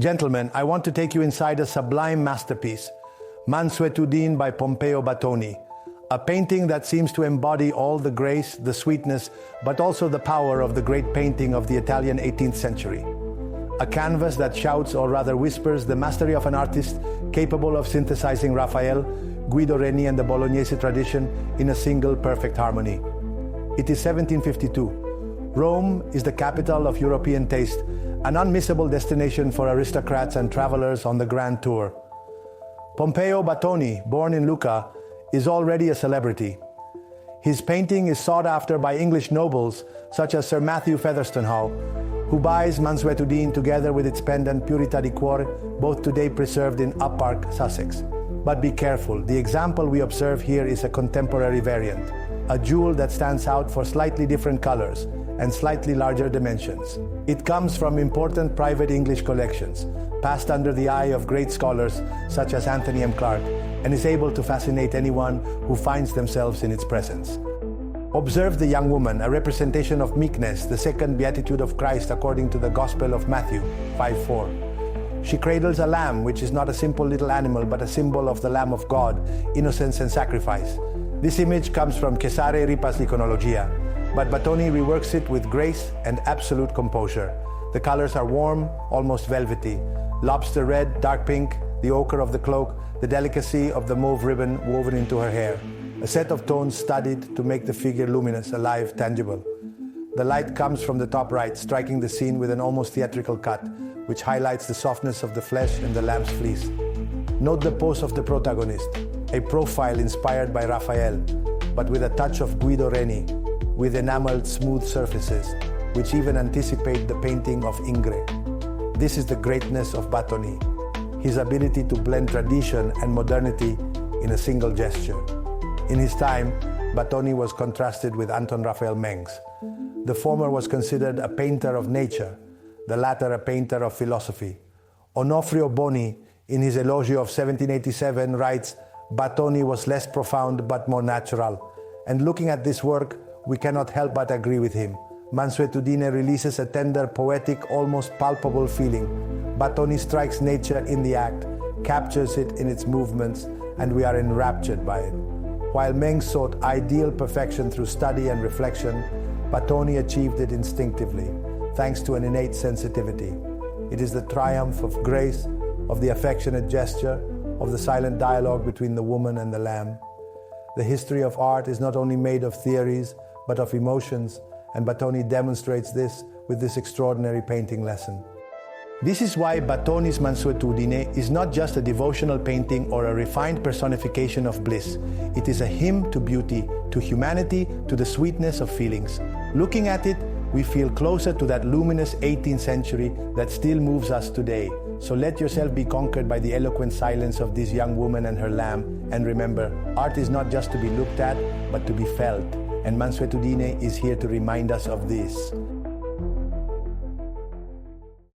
Gentlemen, I want to take you inside a sublime masterpiece, Mansuetudine by Pompeo Batoni, a painting that seems to embody all the grace, the sweetness, but also the power of the great painting of the Italian 18th century. A canvas that shouts, or rather whispers, the mastery of an artist capable of synthesizing Raphael, Guido Reni and the Bolognese tradition in a single perfect harmony. It is 1752. Rome is the capital of European taste, an unmissable destination for aristocrats and travelers on the grand tour. Pompeo Batoni, born in Lucca, is already a celebrity. His painting is sought after by English nobles such as Sir Matthew Featherstone, who buys Mansuetudine together with its pendant Purita di Cuore, both today preserved in Embark, Sussex. But be careful, the example we observe here is a contemporary variant, a jewel that stands out for slightly different colors and slightly larger dimensions. It comes from important private English collections, passed under the eye of great scholars such as Anthony M. Clark, and is able to fascinate anyone who finds themselves in its presence. Observe the young woman, a representation of meekness, the second Beatitude of Christ according to the Gospel of Matthew 5:4. She cradles a lamb, which is not a simple little animal, but a symbol of the Lamb of God, innocence and sacrifice. This image comes from Cesare Ripa's Iconologia, but Batoni reworks it with grace and absolute composure. The colors are warm, almost velvety, lobster red, dark pink, the ochre of the cloak, the delicacy of the mauve ribbon woven into her hair. A set of tones studied to make the figure luminous, alive, tangible. The light comes from the top right, striking the scene with an almost theatrical cut, which highlights the softness of the flesh and the lamb's fleece. Note the pose of the protagonist, a profile inspired by Raphael, but with a touch of Guido Reni, with enameled smooth surfaces, which even anticipate the painting of Ingres. This is the greatness of Batoni, his ability to blend tradition and modernity in a single gesture. In his time, Batoni was contrasted with Anton Raphael Mengs. The former was considered a painter of nature, the latter a painter of philosophy. Onofrio Boni, in his Elogio of 1787, writes, "Batoni was less profound but more natural." And looking at this work, we cannot help but agree with him. Mansuetudine releases a tender, poetic, almost palpable feeling. Batoni strikes nature in the act, captures it in its movements, and we are enraptured by it. While Mengs sought ideal perfection through study and reflection, Batoni achieved it instinctively, thanks to an innate sensitivity. It is the triumph of grace, of the affectionate gesture, of the silent dialogue between the woman and the lamb. The history of art is not only made of theories, but of emotions, and Batoni demonstrates this with this extraordinary painting lesson. This is why Batoni's Mansuetudine is not just a devotional painting or a refined personification of bliss. It is a hymn to beauty, to humanity, to the sweetness of feelings. Looking at it, we feel closer to that luminous 18th century that still moves us today. So let yourself be conquered by the eloquent silence of this young woman and her lamb. And remember, art is not just to be looked at, but to be felt. And Mansuetudine is here to remind us of this.